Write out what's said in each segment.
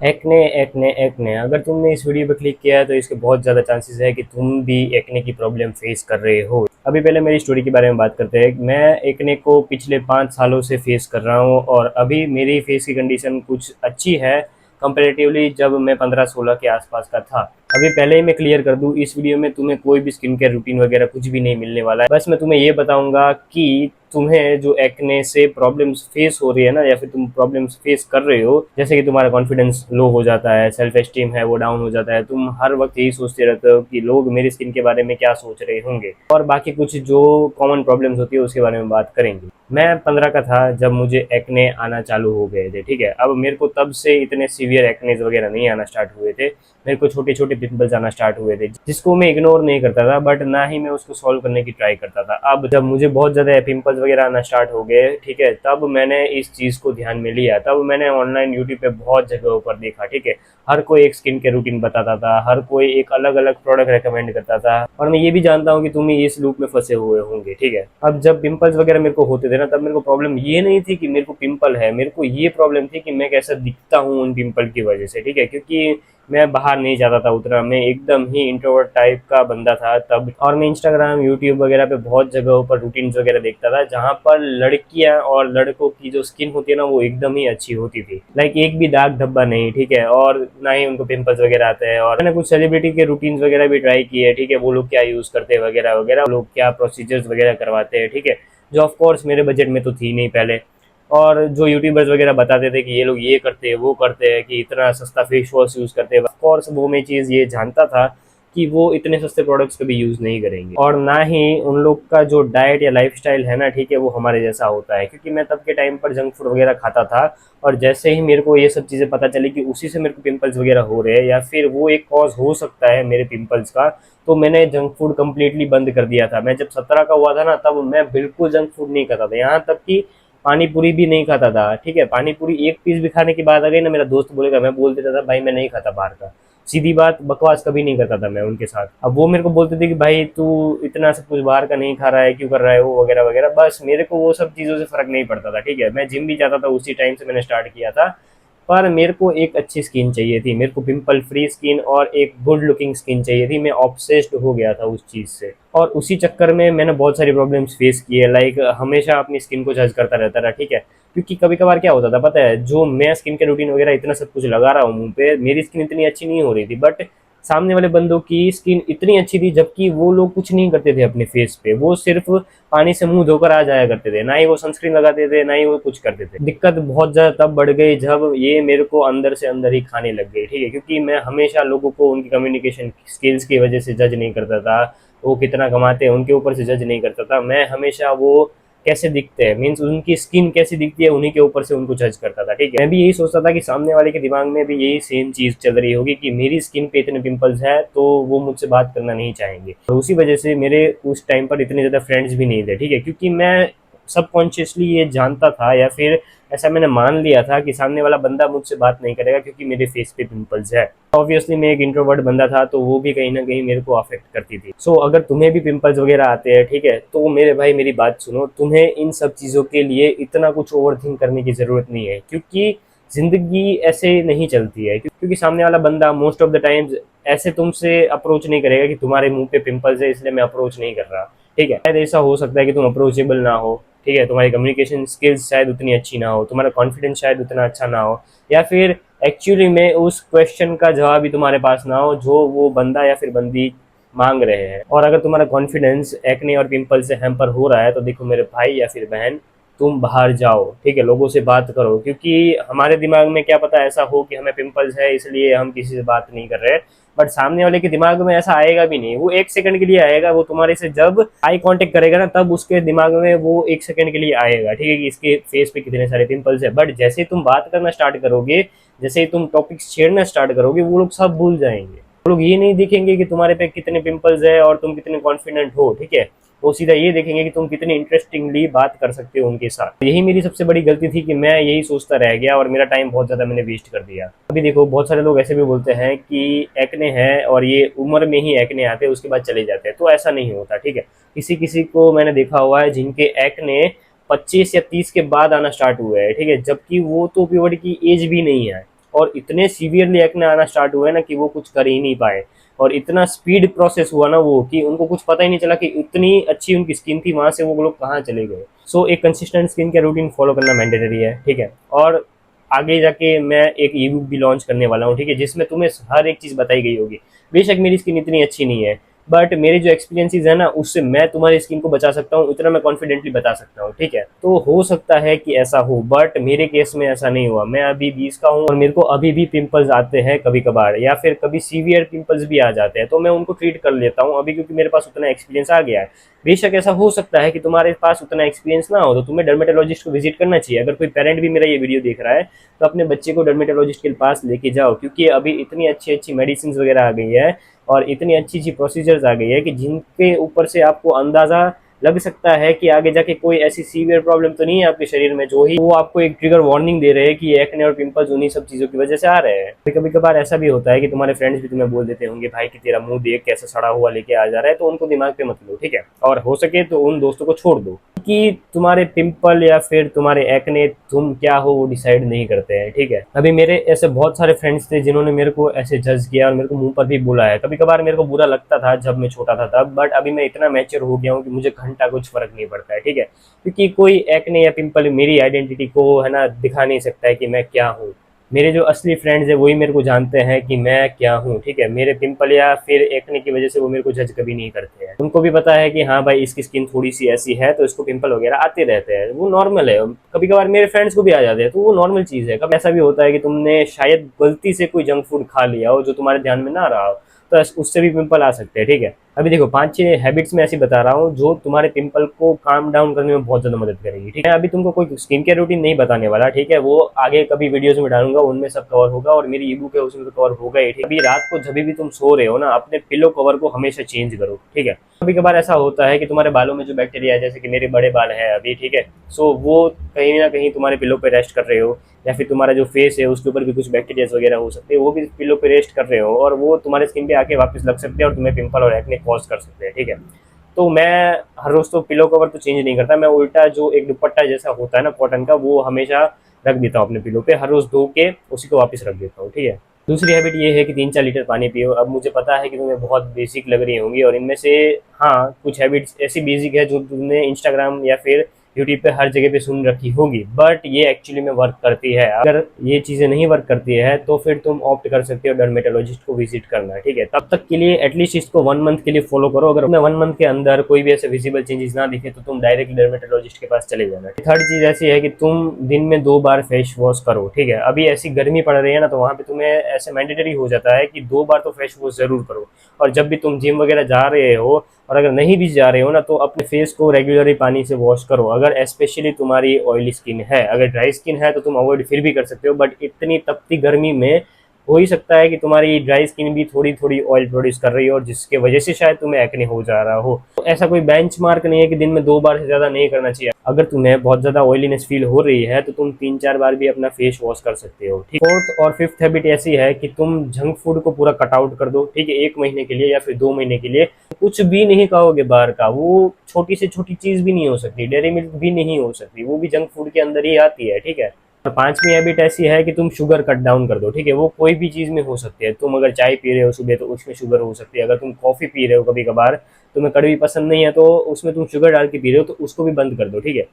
Acne acne acne, अगर तुमने इस वीडियो पर क्लिक किया है तो इसके बहुत ज़्यादा चांसेस है कि तुम भी एक्ने की प्रॉब्लम फेस कर रहे हो। अभी पहले मेरी स्टोरी के बारे में बात करते हैं। मैं एक्ने को पिछले 5 सालों से फेस कर रहा हूँ और अभी मेरी फेस की कंडीशन कुछ अच्छी है कंपेरेटिवली जब मैं 15-16 के आसपास का था। अभी पहले ही मैं क्लियर कर दूं, इस वीडियो में तुम्हें कोई भी स्किन केयर रूटीन वगैरह कुछ भी नहीं मिलने वाला है। बस मैं तुम्हें ये बताऊंगा कि तुम्हें जो एक्ने से प्रॉब्लम्स फेस हो रही है ना, या फिर तुम प्रॉब्लम्स फेस कर रहे हो, जैसे कि तुम्हारा कॉन्फिडेंस लो हो जाता है, सेल्फ एस्टीम है वो डाउन हो जाता है, तुम हर वक्त यही सोचते रहते हो कि लोग मेरी स्किन के बारे में क्या सोच रहे होंगे, और बाकी कुछ जो कॉमन प्रॉब्लम्स होती है उसके बारे में बात करेंगे। मैं 15 का था जब मुझे एक्ने आना चालू हो गए थे, ठीक है। अब मेरे को तब से इतने सीवियर एक्नेज वगैरह नहीं आना स्टार्ट हुए थे। मेरे को छोटे छोटे पिंपल्स आना स्टार्ट हुए थे जिसको मैं इग्नोर नहीं करता था, बट ना ही मैं उसको सॉल्व करने की ट्राई करता था। अब जब मुझे बहुत ज़्यादा पिंपल्स वगैरह आना स्टार्ट हो गए, ठीक है, तब मैंने इस चीज़ को ध्यान में लिया। तब मैंने ऑनलाइन यूट्यूब पे बहुत जगहों पर देखा, ठीक है। हर कोई एक स्किन के रूटीन बताता था, हर कोई एक अलग अलग प्रोडक्ट रेकमेंड करता था, और मैं ये भी जानता हूँ कि तुम इस लूप में फंसे हुए होंगे, ठीक है। अब जब पिंपल्स वगैरह मेरे को होते थे ना, तब मेरे को प्रॉब्लम ये नहीं थी कि मेरे को पिंपल है, मेरे को ये प्रॉब्लम थी कि मैं कैसा दिखता हूँ उन पिंपल की वजह से, ठीक है। क्योंकि मैं बाहर नहीं जाता था उतना, मैं एकदम ही इंट्रोवर्ट टाइप का बंदा था तब। और मैं इंस्टाग्राम यूट्यूब वगैरह पे बहुत जगहों पर रूटीन्स वगैरह देखता था जहाँ पर लड़कियां और लड़कों की जो स्किन होती है ना वो एकदम ही अच्छी होती थी। लाइक एक भी दाग धब्बा नहीं, ठीक है, और ना ही उनको पिंपल्स वगैरह आते हैं। और मैंने कुछ सेलिब्रिटी के रूटीन्स वगैरह भी ट्राई किए, ठीक है, वो लोग क्या यूज़ करते हैं वगैरह वगैरह, वो लोग क्या प्रोसीजर्स वगैरह करवाते हैं, ठीक है, जो ऑफकोर्स मेरे बजट में तो थी नहीं पहले। और जो यूट्यूबर्स वगैरह बताते थे कि ये लोग ये करते हैं वो करते हैं, कि इतना सस्ता फेस वॉश यूज़ करते हैं, ऑफकोर्स वो मैं चीज़ ये जानता था कि वो इतने सस्ते प्रोडक्ट्स कभी यूज़ नहीं करेंगे, और ना ही उन लोग का जो डाइट या लाइफस्टाइल है ना, ठीक है, वो हमारे जैसा होता है। क्योंकि मैं तब के टाइम पर जंक फूड वगैरह खाता था, और जैसे ही मेरे को ये सब चीज़ें पता चली कि उसी से मेरे को पिंपल्स वगैरह हो रहे हैं या फिर वो एक कॉज हो सकता है मेरे पिंपल्स का, तो मैंने जंक फूड कम्प्लीटली बंद कर दिया था। मैं जब 17 का हुआ था ना, तब मैं बिल्कुल जंक फूड नहीं खाता था, यहाँ तक कि पानी पूरी भी नहीं खाता था, ठीक है। पानी पूरी एक पीस भी खाने की बात आ गई ना, मेरा दोस्त बोलेगा, मैं बोल देता था भाई मैं नहीं खाता बाहर का, सीधी बात, बकवास कभी नहीं करता था मैं उनके साथ। अब वो मेरे को बोलते थे कि भाई तू इतना सब कुछ बाहर का नहीं खा रहा है, क्यों कर रहा है वो वगैरह वगैरह। बस मेरे को वो सब चीज़ों से फर्क नहीं पड़ता था, ठीक है। मैं जिम भी जाता था, उसी टाइम से मैंने स्टार्ट किया था। पर मेरे को एक अच्छी स्किन चाहिए थी, मेरे को पिंपल फ्री स्किन और एक गुड लुकिंग स्किन चाहिए थी। मैं ऑब्सेस्ड हो गया था उस चीज़ से, और उसी चक्कर में मैंने बहुत सारी प्रॉब्लम्स फेस की है। लाइक हमेशा अपनी स्किन को जज करता रहता था, ठीक है। क्योंकि कभी कभार क्या होता था पता है, जो मैं स्किन के रूटीन वगैरह इतना सब कुछ लगा रहा हूँ मुंह पे, मेरी स्किन इतनी अच्छी नहीं हो रही थी, बट सामने वाले बंदों की स्किन इतनी अच्छी थी, जबकि वो लोग कुछ नहीं करते थे अपने फेस पे, वो सिर्फ पानी से मुंह धोकर आ जाया करते थे, ना ही वो सनस्क्रीन लगाते थे, ना ही वो कुछ करते थे। दिक्कत बहुत ज़्यादा तब बढ़ गई जब ये मेरे को अंदर से अंदर ही खाने लग गई, ठीक है। क्योंकि मैं हमेशा लोगों को उनकी कम्युनिकेशन स्किल्स की वजह से जज नहीं करता था, वो कितना कमाते हैं उनके ऊपर से जज नहीं करता था। मैं हमेशा वो कैसे दिखते हैं, मीन्स उनकी स्किन कैसी दिखती है उन्हीं के ऊपर से उनको जज करता था, ठीक है। मैं भी यही सोचता था कि सामने वाले के दिमाग में भी यही सेम चीज़ चल रही होगी कि मेरी स्किन पे इतने पिंपल्स है तो वो मुझसे बात करना नहीं चाहेंगे, और उसी वजह से मेरे उस टाइम पर इतने ज़्यादा फ्रेंड्स भी नहीं थे, ठीक है। क्योंकि मैं सबकॉन्शियसली ये जानता था, या फिर ऐसा मैंने मान लिया था कि सामने वाला बंदा मुझसे बात नहीं करेगा क्योंकि मेरे फेस पे पिंपल्स है। ऑब्वियसली मैं एक इंट्रोवर्ट बंदा था, तो वो भी कहीं ना कहीं मेरे को अफेक्ट करती थी। सो अगर तुम्हें भी पिंपल्स वगैरह आते हैं, ठीक है, तो मेरे भाई मेरी बात सुनो, तुम्हें इन सब चीज़ों के लिए इतना कुछ ओवर थिंक करने की ज़रूरत नहीं है। क्योंकि ज़िंदगी ऐसे नहीं चलती है, क्योंकि सामने वाला बंदा मोस्ट ऑफ द टाइम्स ऐसे तुमसे अप्रोच नहीं करेगा कि तुम्हारे मुंह पे पिंपल्स है इसलिए मैं अप्रोच नहीं कर रहा, ठीक है। शायद ऐसा हो सकता है कि तुम अप्रोचेबल ना हो, ठीक है, तुम्हारी कम्युनिकेशन स्किल्स शायद उतनी अच्छी ना हो, तुम्हारा कॉन्फिडेंस शायद उतना अच्छा ना हो, या फिर एक्चुअली में उस क्वेश्चन का जवाब ही तुम्हारे पास ना हो जो वो बंदा या फिर बंदी मांग रहे हैं। और अगर तुम्हारा कॉन्फिडेंस एक्ने और पिंपल से हैम्पर हो रहा है, तो देखो मेरे भाई या फिर बहन, तुम बाहर जाओ, ठीक है, लोगों से बात करो। क्योंकि हमारे दिमाग में क्या पता ऐसा हो कि हमें पिंपल्स है इसलिए हम किसी से बात नहीं कर रहे, बट सामने वाले के दिमाग में ऐसा आएगा भी नहीं। वो 1 सेकंड के लिए आएगा, वो तुम्हारे से जब आई कांटेक्ट करेगा ना, तब उसके दिमाग में वो 1 सेकंड के लिए आएगा, ठीक है, कि इसके फेस पे कितने सारे पिंपल्स है। बट जैसे ही तुम बात करना स्टार्ट करोगे, जैसे ही तुम टॉपिक्स छेड़ना स्टार्ट करोगे, वो लोग सब भूल जाएंगे। वो लोग ये नहीं देखेंगे कि तुम्हारे पे कितने पिंपल्स है और तुम कितने कॉन्फिडेंट हो, ठीक है, वो सीधा ये देखेंगे कि तुम कितनी इंटरेस्टिंगली बात कर सकते हो उनके साथ। यही मेरी सबसे बड़ी गलती थी कि मैं यही सोचता रह गया और मेरा टाइम बहुत ज़्यादा मैंने वेस्ट कर दिया। अभी देखो बहुत सारे लोग ऐसे भी बोलते हैं कि एक्ने है और ये उम्र में ही एक्ने आते हैं उसके बाद चले जाते हैं, तो ऐसा नहीं होता, ठीक है। किसी किसी को मैंने देखा हुआ है जिनके एक्ने 25 या 30 के बाद आना स्टार्ट हुआ है, ठीक है, जबकि वो तो प्यूबर्टी की एज भी नहीं है। और इतने सीवियरली एक्ने आना स्टार्ट हुए ना कि वो कुछ कर ही नहीं पाए, और इतना स्पीड प्रोसेस हुआ ना वो कि उनको कुछ पता ही नहीं चला कि इतनी अच्छी उनकी स्किन थी, वहां से वो लोग कहाँ चले गए। सो एक consistent skin care routine follow करना मैंडेटरी है, ठीक है। और आगे जाके मैं एक ई बुक भी लॉन्च करने वाला हूँ, ठीक है, जिसमें तुम्हें हर एक चीज़ बताई गई होगी। बेशक मेरी स्किन इतनी अच्छी नहीं है, बट मेरे जो एक्सपीरियंसेस है ना, उससे मैं तुम्हारी स्किन को बचा सकता हूँ, उतना मैं कॉन्फिडेंटली बता सकता हूँ, ठीक है। तो हो सकता है कि ऐसा हो, बट मेरे केस में ऐसा नहीं हुआ। मैं अभी 20 का हूँ और मेरे को अभी भी पिंपल्स आते हैं कभी कभार, या फिर कभी सीवियर पिंपल्स भी आ जाते हैं, तो मैं उनको ट्रीट कर लेता हूँ अभी, क्योंकि मेरे पास उतना एक्सपीरियंस आ गया है। बेशक ऐसा हो सकता है कि तुम्हारे पास उतना एक्सपीरियंस ना हो, तो तुम्हें डर्मेटोलॉजिस्ट को विजिट करना चाहिए। अगर कोई पेरेंट भी मेरा ये वीडियो देख रहा है तो अपने बच्चे को डर्मेटोलॉजिस्ट के पास लेके जाओ, क्योंकि अभी इतनी अच्छी अच्छी मेडिसिन वगैरह आ गई है और इतनी अच्छी अच्छी प्रोसीजर्स आ गई है कि जिनके ऊपर से आपको अंदाजा लग सकता है कि आगे जाके कोई ऐसी सीवियर प्रॉब्लम तो नहीं है आपके शरीर में, जो ही वो आपको एक ट्रिगर वार्निंग दे रहे हैं कि एक्ने और पिंपल्स उन्हीं सब चीज़ों की वजह से आ रहे हैं। कभी कभार ऐसा भी होता है कि तुम्हारे फ्रेंड्स भी तुम्हें बोल देते होंगे भाई कि तेरा मुंह देख कैसा सड़ा हुआ लेके आ जा रहा है, तो उनको दिमाग पे मत लो, ठीक है। और हो सके तो उन दोस्तों को छोड़ दो, कि तुम्हारे पिंपल या फिर तुम्हारे एक्ने तुम क्या हो वो डिसाइड नहीं करते हैं, ठीक है। अभी मेरे ऐसे बहुत सारे फ्रेंड्स थे जिन्होंने मेरे को ऐसे जज किया और मेरे को मुंह पर भी बोला है। कभी कभार मेरे को बुरा लगता था जब मैं छोटा था तब, बट अभी मैं इतना मैच्योर हो गया हूँ कि मुझे घंटा कुछ फर्क नहीं पड़ता है, ठीक है। क्योंकि कोई एक्ने या पिंपल मेरी आइडेंटिटी को है ना दिखा नहीं सकता है कि मैं क्या हूँ। मेरे जो असली फ्रेंड्स है वही मेरे को जानते हैं कि मैं क्या हूँ, ठीक है। मेरे पिंपल या फिर एक्ने की वजह से वो मेरे को जज कभी नहीं करते हैं। उनको भी पता है कि हाँ भाई इसकी स्किन थोड़ी सी ऐसी है तो इसको पिंपल वगैरह आते रहते हैं, वो नॉर्मल है। कभी कभार मेरे फ्रेंड्स को भी आ जाते हैं, तो वो नॉर्मल चीज़ है। कभी ऐसा भी होता है कि तुमने शायद गलती से कोई जंक फूड खा लिया हो जो तुम्हारे ध्यान में ना रहा हो, तो उससे भी पिंपल आ सकते हैं, ठीक है। अभी देखो 5-6 हैबिट्स में ऐसी बता रहा हूँ जो तुम्हारे पिंपल को काम डाउन करने में बहुत ज्यादा मदद करेगी, ठीक है। अभी तुमको कोई स्किन केयर रूटीन नहीं बताने वाला, ठीक है, वो आगे कभी वीडियोस में डालूंगा, उनमें सब कवर होगा, और मेरी ई बुक है उसमें तो कवर होगा ही, ठीक है। अभी रात को जब भी तुम सो रहे हो ना, अपने पिलो कवर को हमेशा चेंज करो, ठीक है। कभी कभार ऐसा होता है कि तुम्हारे बालों में जो बैक्टीरिया है, जैसे कि मेरे बड़े बाल है अभी, ठीक है, सो वो कहीं ना कहीं तुम्हारे पिलो पे रेस्ट कर रहे हो, या फिर तुम्हारा जो फेस है उसके ऊपर भी कुछ बैक्टीरिया वगैरह हो सकते हैं, वो भी पिलो पे रेस्ट कर रहे हो, और वो तुम्हारे स्किन पे आके वापस लग सकते हैं और तुम्हें पिंपल और एक्ने कॉज कर सकते हैं, ठीक है। तो मैं हर रोज तो पिलो कवर तो चेंज नहीं करता, मैं उल्टा जो एक दुपट्टा जैसा होता है ना कॉटन का, वो हमेशा रख देता हूँ अपने पिलो पे, हर रोज धो के उसी को वापस रख देता हूँ, ठीक है। दूसरी हैबिट ये है कि 3-4 लीटर पानी पियो। अब मुझे पता है कि तुम्हें बहुत बेसिक लग रही होंगी, और इनमें से हाँ कुछ हैबिट्स ऐसी बेसिक है जो तुमने इंस्टाग्राम या फिर यूट्यूब पे हर जगह पे सुन रखी होगी, बट ये एक्चुअली में वर्क करती है। अगर ये चीज़ें नहीं वर्क करती है तो फिर तुम ऑप्ट कर सकते हो डर्मेटोलॉजिस्ट को विजिट करना, ठीक है। तब तक के लिए एटलीस्ट इसको 1 मंथ के लिए फॉलो करो। अगर तुम्हें 1 मंथ के अंदर कोई भी ऐसे विजिबल चेंजेस ना दिखे तो तुम डायरेक्ट डर्मेटोलॉजिस्ट के पास चले जाना। थर्ड चीज़ ऐसी है कि तुम दिन में 2 बार फेस वॉश करो, ठीक है। अभी ऐसी गर्मी पड़ रही है ना, तो वहाँ पे तुम्हें ऐसे मैंडेटरी हो जाता है कि 2 बार तो फेस वॉश जरूर करो। और जब भी तुम जिम वगैरह जा रहे हो, और अगर नहीं भी जा रहे हो ना, तो अपने फेस को रेगुलरली पानी से वॉश करो। अगर स्पेशली तुम्हारी ऑयली स्किन है, अगर ड्राई स्किन है तो तुम अवॉइड फिर भी कर सकते हो, बट इतनी तपती गर्मी में हो ही सकता है कि तुम्हारी ड्राई स्किन भी थोड़ी थोड़ी ऑयल प्रोड्यूस कर रही हो, और जिसके वजह से शायद तुम्हें एक्ने हो जा रहा हो। तो ऐसा कोई बेंचमार्क नहीं है कि दिन में 2 बार से ज़्यादा नहीं करना चाहिए। अगर तुम्हें बहुत ज़्यादा ऑयलीनेस फील हो रही है तो तुम 3-4 बार भी अपना फेस वॉश कर सकते हो, ठीक। फोर्थ और फिफ्थ हैबिट ऐसी है कि तुम जंक फूड को पूरा कट आउट कर दो, ठीक है। 1 महीने के लिए या फिर 2 महीने के लिए कुछ भी नहीं खाओगे बाहर का। वो छोटी से छोटी चीज़ भी नहीं हो सकती, डेयरी मिल्क भी नहीं हो सकती, वो भी जंक फूड के अंदर ही आती है, ठीक है। और 5वीं हैबिट ऐसी है कि तुम शुगर कट डाउन कर दो, ठीक है। वो कोई भी चीज़ में हो सकती है। तुम अगर चाय पी रहे हो सुबह तो उसमें शुगर हो सकती है। अगर तुम कॉफ़ी पी रहे हो कभी कभार, तुम्हें कड़वी पसंद नहीं है, तो उसमें तुम शुगर डाल के पी रहे हो, तो उसको भी बंद कर दो, ठीक है।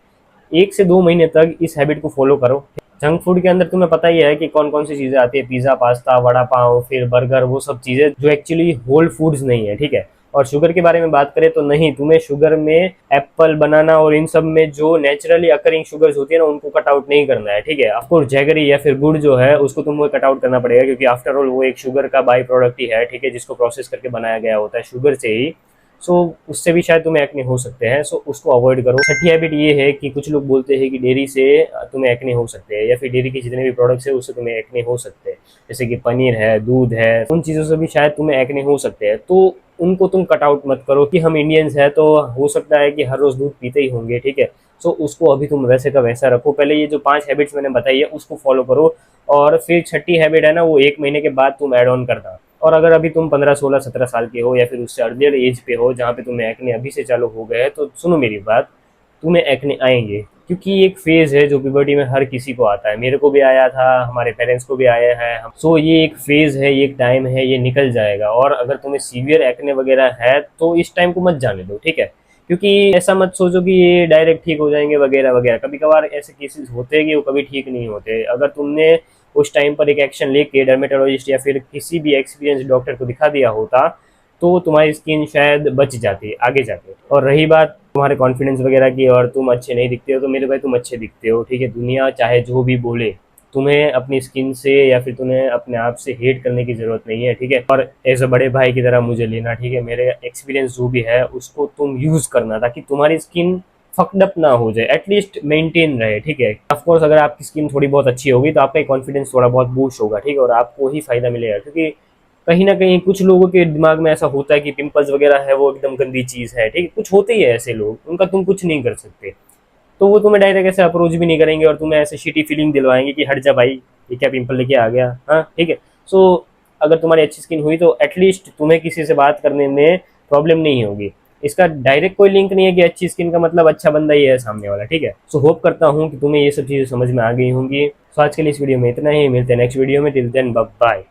1 से 2 महीने तक इस हैबिट को फॉलो करो। जंक फूड के अंदर तुम्हें पता ही है कि कौन कौन सी चीज़ें आती है, पिज़्ज़ा, पास्ता, वड़ा पाव, फिर बर्गर, वो सब चीज़ें जो एक्चुअली होल फूड्स नहीं है, ठीक है। और शुगर के बारे में बात करें तो नहीं, तुम्हें शुगर में एप्पल, बनाना और इन सब में जो नेचुरली अकरिंग शुगर्स होती है ना, उनको कट आउट नहीं करना है, ठीक है। ऑफकोर्स जैगरी या फिर गुड़ जो है उसको तुम्हें कट आउट करना पड़ेगा, क्योंकि आफ्टर ऑल वो एक शुगर का बाई प्रोडक्ट ही है, ठीक है, जिसको प्रोसेस करके बनाया गया होता है शुगर से ही। सो उससे भी शायद तुम्हें एक्ने हो सकते हैं, सो उसको अवॉइड करो। छठी हैबिट ये है कि कुछ लोग बोलते हैं कि डेयरी से तुम्हें एक्ने हो सकते हैं, या फिर डेयरी के जितने भी प्रोडक्ट्स है उससे तुम्हें एक्ने हो सकते हैं, जैसे कि पनीर है, दूध है, उन चीज़ों से भी शायद तुम्हें एक्ने हो सकते हैं। तो उनको तुम कट आउट मत करो कि हम इंडियंस हैं तो हो सकता है कि हर रोज़ दूध पीते ही होंगे, ठीक है। सो उसको अभी तुम वैसे का वैसा रखो। पहले ये जो 5 हैबिट्स मैंने बताई है उसको फॉलो करो, और फिर छठी हैबिट है ना, वो 1 महीने के बाद तुम ऐड ऑन करना। और अगर अभी तुम 15, 16, 17 साल के हो, या फिर उससे अर्लियर एज पे हो जहाँ पे तुम्हें एक्ने अभी से चालू हो गए हैं, तो सुनो मेरी बात, तुम्हें एक्ने आएंगे, क्योंकि ये एक फेज है जो प्यूबर्टी में हर किसी को आता है, मेरे को भी आया था, हमारे पेरेंट्स को भी आया है। सो ये एक फेज है, ये एक टाइम है, ये निकल जाएगा। और अगर तुम्हें सीवियर एक्ने वगैरह है तो इस टाइम को मत जाने दो, ठीक है। क्योंकि ऐसा मत सोचो कि ये डायरेक्ट ठीक हो जाएंगे वगैरह वगैरह, कभी कभार ऐसे केसेस होते हैं कि वो कभी ठीक नहीं होते। अगर तुमने उस टाइम पर एक एक्शन लेके डर्मेटोलॉजिस्ट या फिर किसी भी एक्सपीरियंस डॉक्टर को दिखा दिया होता तो तुम्हारी स्किन शायद बच जाती आगे जाके। और रही बात तुम्हारे कॉन्फिडेंस वगैरह की, और तुम अच्छे नहीं दिखते हो, तो मेरे भाई तुम अच्छे दिखते हो, ठीक है। दुनिया चाहे जो भी बोले, तुम्हें अपनी स्किन से या फिर तुम्हें अपने आप से हेट करने की जरूरत नहीं है, ठीक है। और एज अ बड़े भाई की तरह मुझे लेना, ठीक है। मेरे एक्सपीरियंस जो भी है उसको तुम यूज करना ताकि तुम्हारी स्किन फक्ड अप ना हो जाए, एटलीस्ट मेंटेन रहे, ठीक है। ऑफकोर्स अगर आपकी स्किन थोड़ी बहुत अच्छी होगी तो आपका कॉन्फिडेंस थोड़ा बहुत बूस्ट होगा, ठीक है, और आपको ही फायदा मिलेगा। क्योंकि कहीं ना कहीं कुछ लोगों के दिमाग में ऐसा होता है कि पिंपल्स वगैरह है वो एकदम गंदी चीज है, ठीक है। कुछ होते ही है ऐसे लोग, उनका तुम कुछ नहीं कर सकते। तो वो तुम्हें डायरेक्ट ऐसे अप्रोच भी नहीं करेंगे और तुम्हें ऐसे शिटी फीलिंग दिलवाएंगे कि हट जा भाई, ये क्या पिंपल लेके आ गया, हाँ, ठीक है। सो अगर तुम्हारी अच्छी स्किन हुई तो एटलीस्ट तुम्हें किसी से बात करने में प्रॉब्लम नहीं होगी। इसका डायरेक्ट कोई लिंक नहीं है कि अच्छी स्किन का मतलब अच्छा बंदा ही है सामने वाला, ठीक है। सो होप करता हूँ कि तुम्हें ये सब चीजें समझ में आ गई होंगी। सो आज के लिए इस वीडियो में इतना ही, मिलते हैं नेक्स्ट वीडियो में। Till then bye bye.